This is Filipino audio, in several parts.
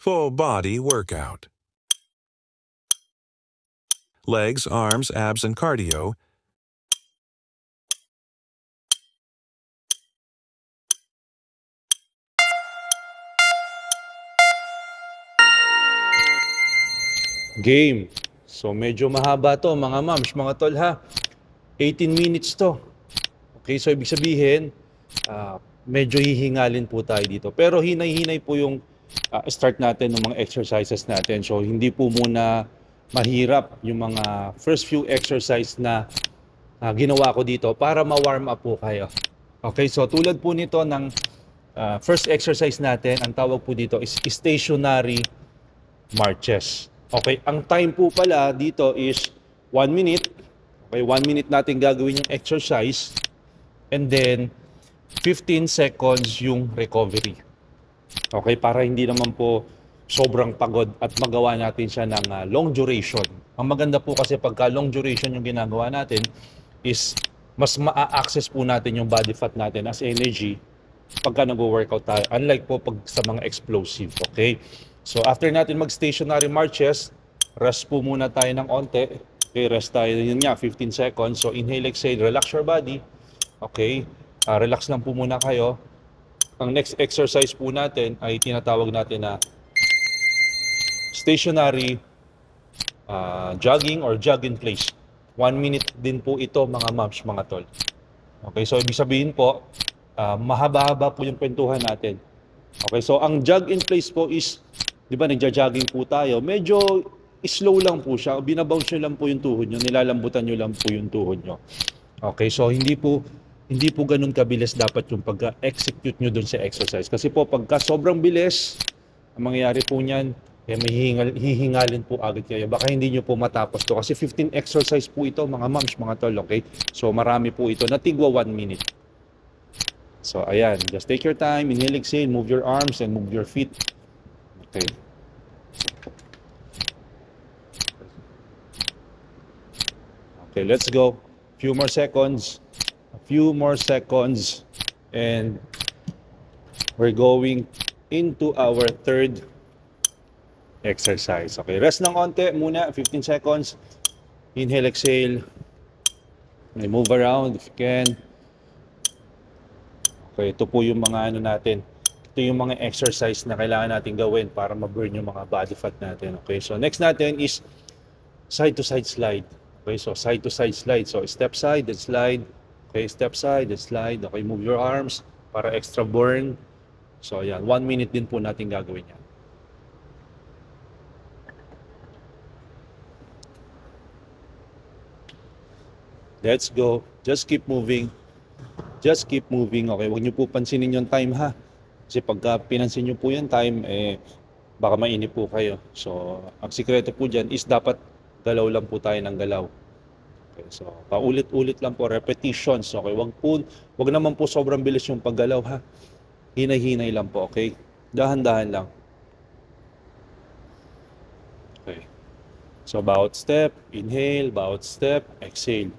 Full body workout. Legs, arms, abs, and cardio. Game. So medyo mahaba to mga moms, mga tol ha. 18 minutes to. Okay, so ibig sabihin, medyo hihingalin po tayo dito. Pero hinay-hinay po yung start natin ng mga exercises natin. So hindi po muna mahirap yung mga first few exercise na ginawa ko dito para ma-warm up po kayo. Okay, so tulad po nito ng first exercise natin, ang tawag po dito is stationary marches. Okay, ang time po pala dito is 1 minute. Okay, 1 minute natin gagawin yung exercise and then 15 seconds yung recovery. Okay, para hindi naman po sobrang pagod at magawa natin siya ng long duration. Ang maganda po kasi pagka long duration yung ginagawa natin is mas ma-access po natin yung body fat natin as energy pagka nag-workout tayo. Unlike po pag sa mga explosive, okay? So after natin mag-stationary marches, rest po muna tayo ng onte. Okay, rest tayo yun nga, 15 seconds. So inhale, exhale, relax your body. Okay, relax lang po muna kayo. Ang next exercise po natin ay tinatawag natin na stationary jogging or jog in place. 1 minute din po ito mga moms, mga tol. Okay, so ibig sabihin po, mahaba-haba po yung kwentuhan natin. Okay, so ang jog in place po is, di ba nagja-jogging po tayo, medyo slow lang po siya, binabounce nyo lang po yung tuhod nyo, nilalambutan nyo lang po yung tuhod nyo. Okay, so hindi po ganun kabilis dapat yung pag-execute nyo dun sa exercise. Kasi po pagka sobrang bilis, ang mangyayari po niyan, hihingalin po agad kayo. Baka hindi nyo po matapos to. Kasi 15 exercise po ito, mga moms, mga tol, okay? So marami po ito, natigwa 1 minute. So ayan, just take your time, inhale, exhale, move your arms and move your feet. Okay. Okay, let's go. Few more seconds. A few more seconds. And we're going into our third exercise. Okay, rest ng onte muna, 15 seconds. Inhale, exhale. Okay, move around if you can. Okay, ito po yung mga ano natin. Ito yung mga exercise na kailangan natin gawin para ma-burn yung mga body fat natin. Okay, so next natin is side to side slide. Okay, so side to side slide. So step side, then slide. Okay, step side, then slide. Okay, move your arms para extra burn. So yan, 1 minute din po natin gagawin yan. Let's go. Just keep moving. Just keep moving. Okay, huwag niyo po pansinin yung time ha. Kasi pagka pinansin niyo po yung time, baka mainip po kayo. So, ang sikreto po dyan is dapat galaw lang po tayo ng galaw. Okay, so paulit-ulit lang po, repetitions. Okay, wag naman po sobrang bilis yung paggalaw ha. Hinay-hinay lang po, okay? Dahan-dahan lang. Okay. So, bawat step, inhale, bawat step, exhale.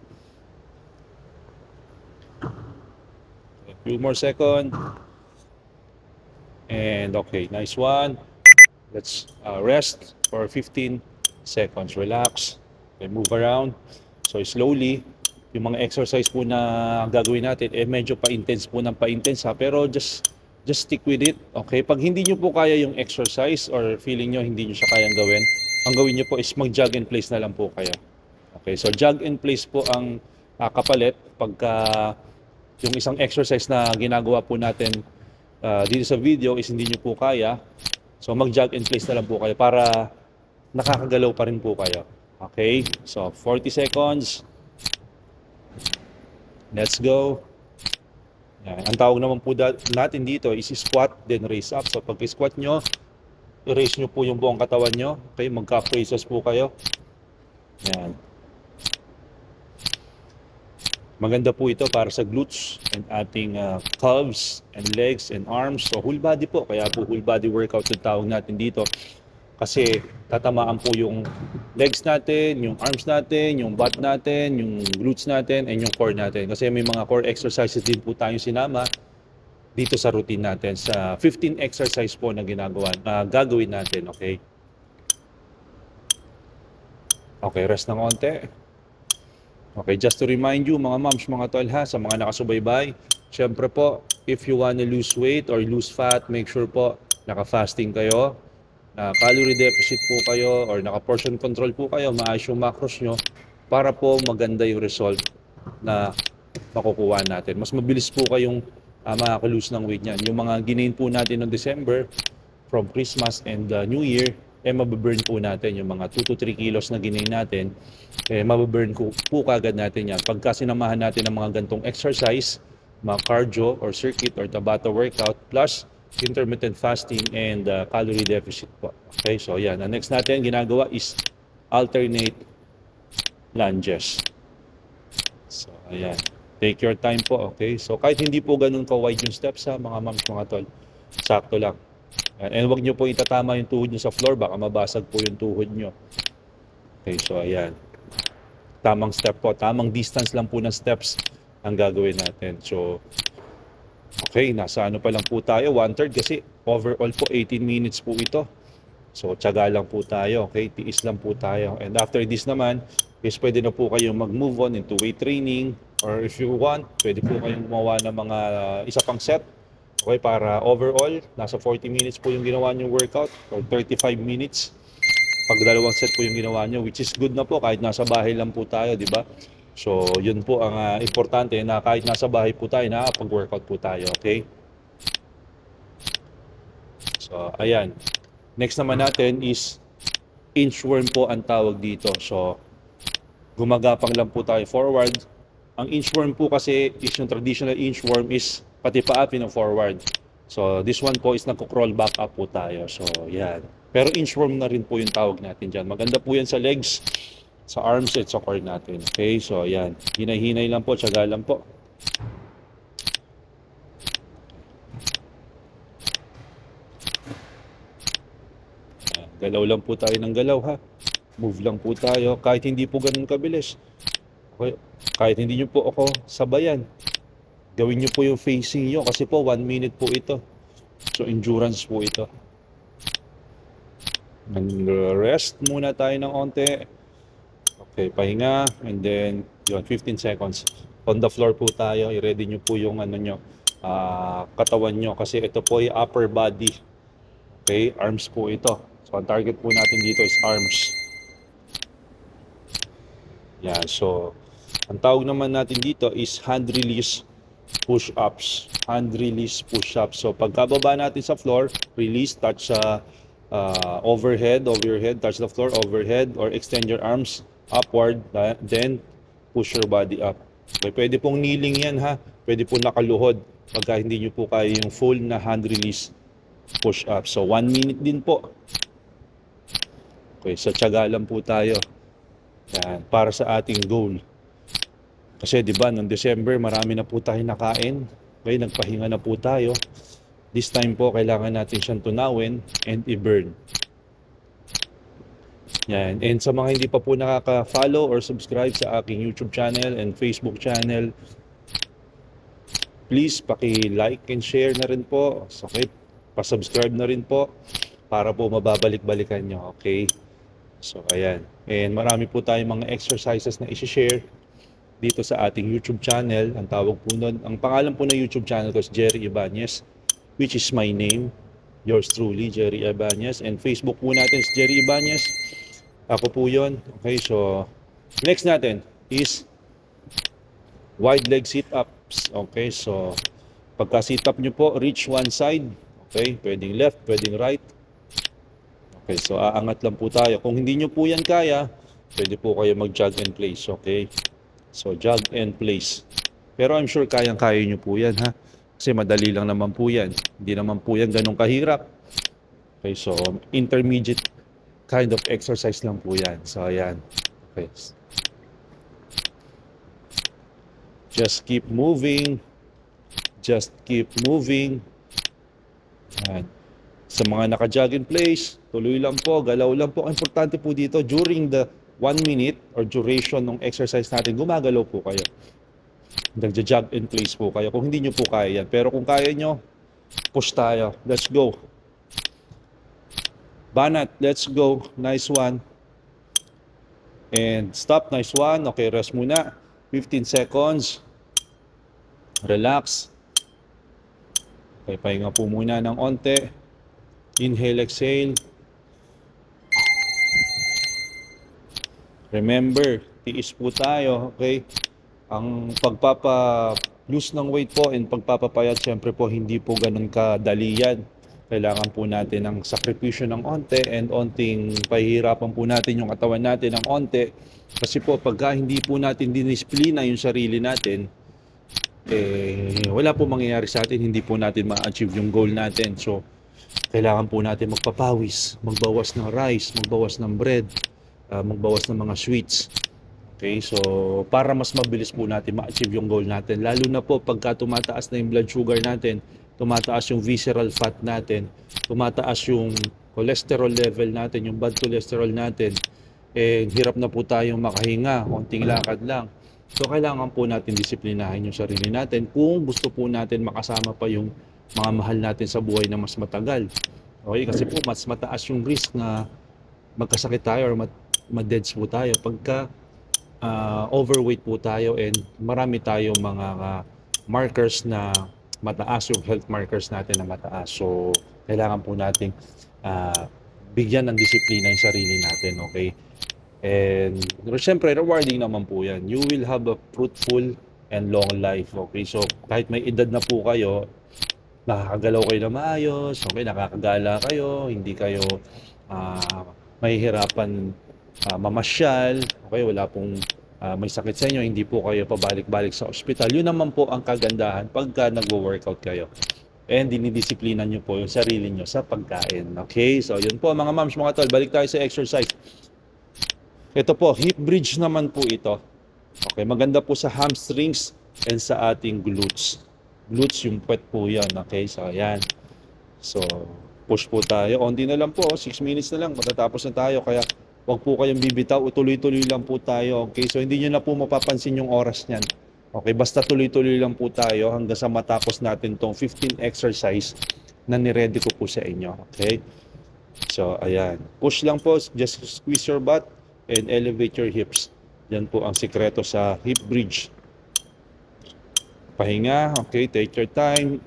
Few more seconds. And okay, nice one. Let's rest for 15 seconds. Relax. Okay, move around. So slowly, yung mga exercise po na gagawin natin, medyo pa-intense po ng pa-intense ha. Pero just stick with it. Okay, pag hindi nyo po kaya yung exercise or feeling nyo hindi nyo siya kayang gawin, ang gawin nyo po is mag-jog in place na lang po kayo. Okay, so jog in place po ang kapalit pagka yung isang exercise na ginagawa po natin dito sa video is hindi nyo po kaya. So mag-jog in place na lang po kayo para nakakagalaw pa rin po kayo. Okay, so 40 seconds. Let's go. Yan. Ang tawag naman po natin dito is squat, then raise up. So pag squat nyo, i-raise nyo po yung buong katawan nyo. Okay, mag-calf raises po kayo. Yan. Maganda po ito para sa glutes and ating calves and legs and arms. So whole body po, kaya po whole body workout yung tawag natin dito. Kasi tatamaan po yung legs natin, yung arms natin, yung butt natin, yung glutes natin, and yung core natin. Kasi may mga core exercises din po tayong sinama dito sa routine natin, sa 15 exercise po na gagawin natin, okay? Okay, rest ng konti. Okay, just to remind you mga moms, mga tol ha, sa mga nakasubaybay, syempre po, if you want to lose weight or lose fat, make sure po naka-fasting kayo, na calorie deficit po kayo or naka-portion control po kayo, maayos yung macros nyo para po maganda yung result na makukuha natin. Mas mabilis po kayong makaka-lose ng weight niyan. Yung mga ginain po natin noong December from Christmas and New Year, mababurn po natin yung mga 2 to 3 kilos na ginain natin, mababurn po kagad natin yan. Pagka sinamahan natin ng mga gantong exercise, mga cardio or circuit or Tabata workout, plus intermittent fasting and calorie deficit po. Okay, so yan. Ang next natin ginagawa is alternate lunges. So, ayan. Take your time po, okay? So, kahit hindi po ganun ka-wide yung steps ha, mga moms, mga tol. Sakto lang. And huwag nyo po itatama yung tuhod nyo sa floor, baka mabasag po yung tuhod nyo. Okay, so ayan. Tamang step po, tamang distance lang po ng steps ang gagawin natin. So, okay, nasa ano pa lang po tayo, 1/3 kasi overall po 18 minutes po ito. So, tiyaga lang po tayo, okay? Tiis lang po tayo. And after this naman, is pwede na po kayong mag-move on into weight training, or if you want, pwede po kayong gumawa ng mga isa pang set. Okay, para overall, nasa 40 minutes po yung ginawa nyo workout or 35 minutes. Pag dalawang set po yung ginawa nyo, which is good na po kahit nasa bahay lang po tayo, di ba? So, yun po ang importante na kahit nasa bahay po tayo, nakapag-workout po tayo, okay? So, ayan. Next naman natin is inchworm po ang tawag dito. So, gumagapang lang po tayo forward. Ang inchworm po kasi is yung traditional inchworm is pati paa pino-forward. So, this one po is nagko-crawl back up po tayo. So, yan. Pero inchworm na rin po yung tawag natin dyan. Maganda po yan sa legs, sa arms, at sa core natin. Okay, so yan. Hinay-hinay lang po, tiyaga lang po. Galaw lang po tayo ng galaw ha. Move lang po tayo. Kahit hindi po ganun kabilis. Okay. Kahit hindi nyo po ako sabayan. Gawin nyo po yung facing nyo kasi po 1 minute po ito. So endurance po ito. And rest muna tayo ng onte. Okay, pahinga. And then, yun, 15 seconds. On the floor po tayo. I-ready nyo po yung ano nyo, katawan nyo. Kasi ito po yung upper body. Okay, arms po ito. So ang target po natin dito is arms. Yeah, so ang tawag naman natin dito is hand release push-ups. Hand release push-ups. So pagkababa natin sa floor, release, touch sa overhead, over your head, touch the floor, overhead, or extend your arms upward, then push your body up. Okay, pwede pong kneeling yan ha. Pwede pong nakaluhod pagka hindi nyo po kaya yung full na hand release push-up. So 1 minute din po. Okay, so tiyaga lang po tayo. Yan, para sa ating goal. Kasi 'di ba, noong December marami na po tayong nakain. Okay, nagpahinga na po tayo. This time po kailangan natin siyang tunawin and i-burn. Yan. And sa mga hindi pa po nakaka-follow or subscribe sa aking YouTube channel and Facebook channel, please paki-like and share na rin po. Okay, pa-subscribe na rin po para po mababalik-balikan nyo. Okay? So, ayan. And marami po tayong mga exercises na isi-share dito sa ating YouTube channel. Ang tawag po nun, ang pangalan po ng YouTube channel ko is Jerry Ibanez, which is my name. Yours truly, Jerry Ibanez. And Facebook po natin is Jerry Ibanez. Ako po yun. Okay, so next natin is wide leg sit-ups. Okay, so pagka sit-up nyo po, reach one side. Okay, pwedeng left, pwedeng right. Okay, so aangat lang po tayo. Kung hindi nyo po yan kaya, pwede po kayo mag-jog and place. Okay, so jog and place. Pero I'm sure kayang-kaya nyo po yan ha. Kasi madali lang naman po yan. Hindi naman po yan ganun kahirap. Okay, so intermediate kind of exercise lang po yan. So ayan. Okay. Just keep moving. Just keep moving. Ayan. Sa mga naka-jog in place, tuloy lang po, galaw lang po. Ang importante po dito, during the 1 minute or duration ng exercise natin, gumagalaw po kayo. Nagja-jog in place po kayo. Kung hindi nyo po kaya yan. Pero kung kaya nyo, Push tayo. Let's go. Banat, let's go. Nice one. And stop. Nice one. Okay, rest muna. 15 seconds. Relax. Okay, pahinga po muna ng onte. Inhale, exhale. Remember, tiis po tayo, okay? Ang pagpapa-lose ng weight po and pagpapapayat, syempre po, hindi po ganun kadali yan. Kailangan po natin ng sakripisyo ng onte and onting pahihirapan po natin yung katawan natin ng onte. Kasi po, pagka hindi po natin dinisiplina yung sarili natin, wala po mangyayari sa atin, hindi po natin ma-achieve yung goal natin. So, kailangan po natin magpapawis, magbawas ng rice, magbawas ng bread, magbawas ng mga sweets. Okay, so para mas mabilis po natin ma-achieve yung goal natin. Lalo na po pagka tumataas na yung blood sugar natin, tumataas yung visceral fat natin, tumataas yung cholesterol level natin, yung bad cholesterol natin, hirap na po tayong makahinga, konting lakad lang. So kailangan po natin disiplinahin yung sarili natin kung gusto po natin makasama pa yung mga mahal natin sa buhay na mas matagal. Okay, kasi po mas mataas yung risk na magkasakit tayo or ma-deads po tayo pagka overweight po tayo and marami tayong mga markers na mataas, yung health markers natin na mataas. So kailangan po nating bigyan ng disiplina yung sarili natin, okay? And syempre rewarding naman po yan. You will have a fruitful and long life, okay? So kahit may edad na po kayo, nakakagalaw kayo na maayos, okay, nakakagala kayo, hindi kayo mahihirapan mamasyal, okay, wala pong may sakit sa inyo, hindi po kayo pabalik-balik sa ospital. Yun naman po ang kagandahan pagka nagwo-workout kayo. And dinidisiplina nyo po yung sarili nyo sa pagkain. Okay, so yun po mga moms, mga tol, balik tayo sa exercise. Ito po, hip bridge naman po ito. Okay, maganda po sa hamstrings and sa ating glutes. Glutes yung puwet po yan, okay, so ayan. So, push po tayo. Onti na lang po, 6 minutes na lang, matatapos na tayo. Kaya, huwag po kayong bibitaw, tuloy-tuloy lang po tayo. Okay, so hindi nyo na po mapapansin yung oras niyan. Okay, basta tuloy-tuloy lang po tayo hanggang sa matapos natin tong 15 exercise na niready ko po sa inyo. Okay, so ayan. Push lang po, just squeeze your butt and elevate your hips. Yan po ang sikreto sa hip bridge. Pahinga, okay, take your time.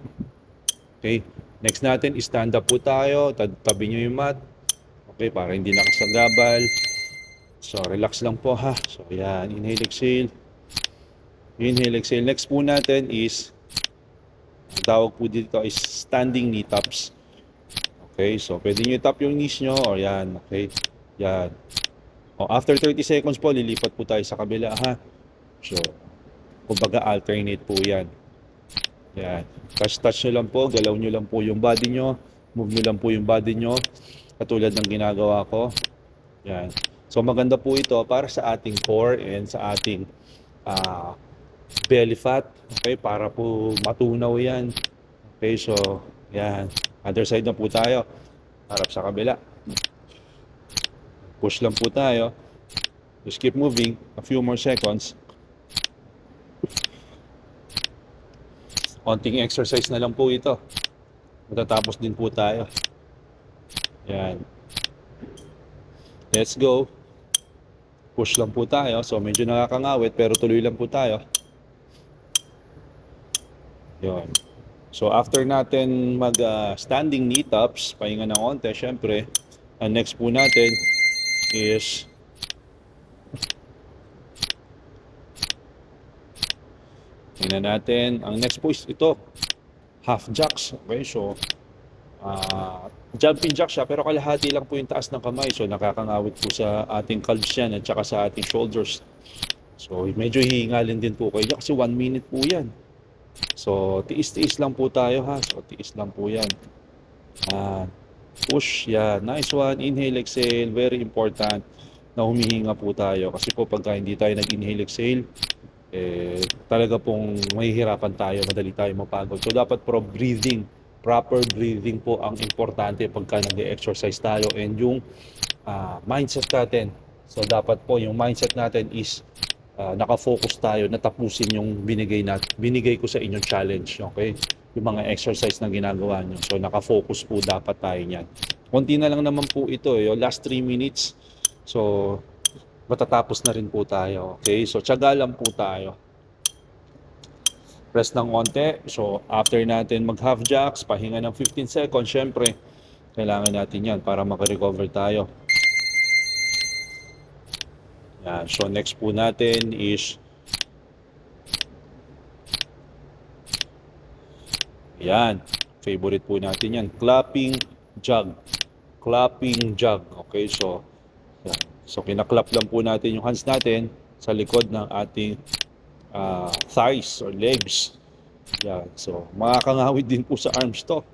Okay, next natin, stand up po tayo, tabi nyo yung mat. Okay, para hindi nakasagabal. So, relax lang po ha. So, yan, inhale, exhale. Inhale, exhale. Next po natin is, ang tawag po dito is standing knee taps. Okay, so pwede nyo i-tap yung knees nyo, or yan, okay, yan. O, after 30 seconds po, lilipat po tayo sa kabila ha. So, kumbaga alternate po yan. Yan. Touch nyo lang po, galaw nyo lang po yung body nyo, move nyo lang po yung body nyo, katulad ng ginagawa ko. Yan. So maganda po ito para sa ating core and sa ating belly fat. Okay, para po matunaw yan. Okay, so yan. Other side na po tayo. Harap sa kabila. Push lang po tayo. Just keep moving. A few more seconds. Konting exercise na lang po ito. Matatapos din po tayo. Yan. Let's go. Push lang po tayo. So medyo nakakangawit pero tuloy lang po tayo. Yan. So after natin mag standing knee taps, pahinga ng onte, syempre, ang next po natin is tingnan natin. Ang next po is ito, half jacks. Okay, so jumping jack siya pero kalahati lang po yung taas ng kamay. So nakakangawit po sa ating calves yan at saka sa ating shoulders. So medyo hihingalin din po kayo kasi 1 minute po yan. So tiis-tiis lang po tayo ha. So tiis lang po yan. Push, yan. Nice one. Inhale, exhale. Very important na humihinga po tayo. Kasi po pagka hindi tayo nag-inhale, exhale, talaga pong mahihirapan tayo. Madali tayo mapagod. So dapat proper breathing po ang importante pagka nag-exercise tayo. And yung mindset natin. So dapat po yung mindset natin is nakafocus tayo na tapusin yung binigay ko sa inyong challenge. Okay? yung mga exercise na ginagawa nyo. So naka-focus po dapat tayo niyan. Konti na lang naman po ito, yung last 3 minutes. So matatapos na rin po tayo. Okay, so tiyaga lang po tayo. Rest ng konti. So after natin mag half jacks, pahinga ng 15 seconds, syempre kailangan natin yan para makarecover tayo. Yan. So next po natin is yan. Favorite po natin yan. Clapping jog. Clapping jog. Okay, so yan. So kinaklap lang po natin yung hands natin sa likod ng ating thighs or legs. Yan. So makakangawit din po sa arms to.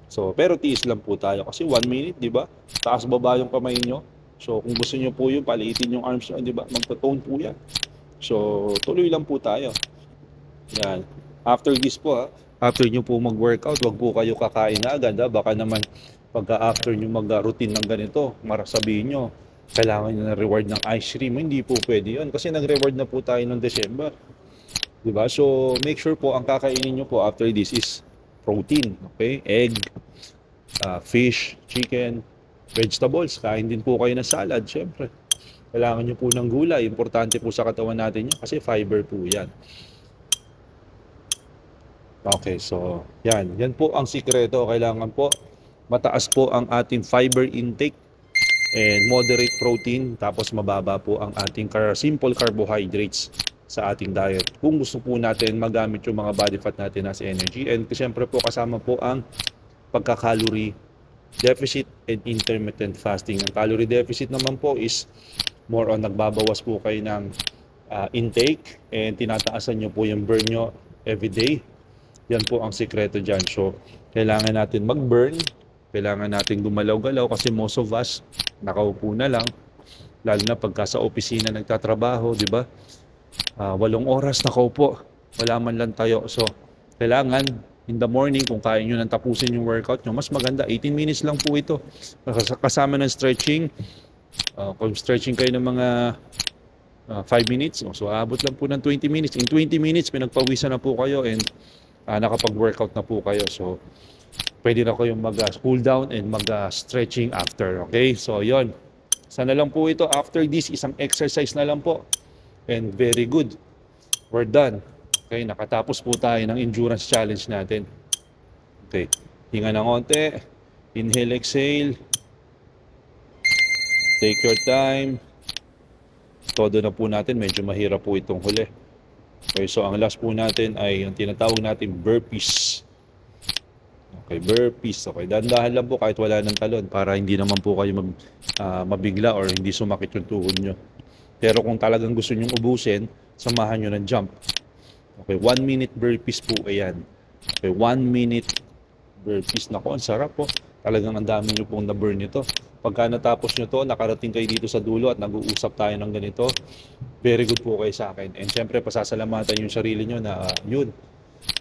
So pero tiis lang po tayo kasi 1 minute, di ba? Taas baba yung kamay nyo. So kung gusto nyo po yung paliitin yung arms nyo, di ba? Magto-tone po yan. So tuloy lang po tayo. Yan. After this po, after nyo po mag-workout, wag po kayo kakain na agad. Baka naman pagka-after nyo mag-routine ng ganito, marasabihin nyo, kailangan nyo ng reward ng ice cream. Hindi po pwede yun kasi nag-reward na po tayo noong December. Diba? So make sure po ang kakainin nyo po after this is protein. Okay? Egg, fish, chicken, vegetables. Kain din po kayo ng salad, syempre. Kailangan nyo po ng gulay. Importante po sa katawan natin yan kasi fiber po yan. Okay, so yan. Yan po ang sikreto. Kailangan po mataas po ang ating fiber intake and moderate protein. Tapos mababa po ang ating simple carbohydrates sa ating diet. Kung gusto po natin magamit yung mga body fat natin as energy. And siyempre po kasama po ang pagka-calorie deficit and intermittent fasting. Ang calorie deficit naman po is more on nagbabawas po kayo ng intake and tinataasan nyo po yung burn nyo everyday. Yan po ang sikreto dyan. So, kailangan natin mag-burn. Kailangan natin gumalaw-galaw kasi most of us nakaupo na lang. Lalo na pagka sa opisina nagtatrabaho, di ba? 8 oras nakaupo. Wala man lang tayo. So, kailangan in the morning, kung kaya nyo nang tapusin yung workout nyo, mas maganda. 18 minutes lang po ito. Kasama ng stretching. Kung stretching kayo ng mga 5 minutes, so abot lang po ng 20 minutes. In 20 minutes, pinagpawisan na po kayo and nakapag-workout na po kayo. So, pwede na kayong mag-cool down and mag-stretching after. Okay? So, yon. Sana lang po ito. After this, isang exercise na lang po. And very good. We're done. Okay? Nakatapos po tayo ng endurance challenge natin. Okay. Hinga ng konti. Inhale, exhale. Take your time. Todo na po natin. Medyo mahirap po itong huli. Okay, so ang last po natin ay yung tinatawag natin burpees. Okay, burpees. Okay, dahan-dahan lang po kahit wala ng talon para hindi naman po kayo mabigla or hindi sumakit yung tuhod nyo. Pero kung talagang gusto nyong ubusin, samahan nyo ng jump. Okay, 1 minute burpees po ayan. Okay, 1 minute burpees. Nako, ang sarap po. Talagang ang dami nyo pong na-burn nito. Pagka natapos nyo to, nakarating kayo dito sa dulo at nag-uusap tayo ng ganito, very good po kayo sa akin. And syempre, pasasalamatan yung sarili nyo na yun,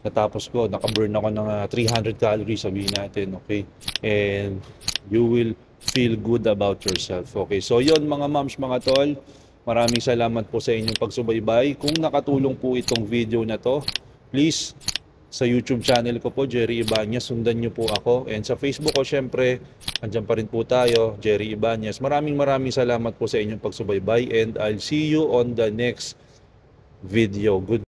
natapos ko, nakaburn ako ng 300 calories, sabihin natin, okay? And you will feel good about yourself. Okay, so yun mga moms, mga tol, maraming salamat po sa inyong pagsubaybay. Kung nakatulong po itong video na to, please, sa YouTube channel ko po, Jerry Ibanez, sundan nyo po ako. And sa Facebook ko, syempre, andyan pa rin po tayo, Jerry Ibanez. Maraming salamat po sa inyong pagsubaybay and I'll see you on the next video. Good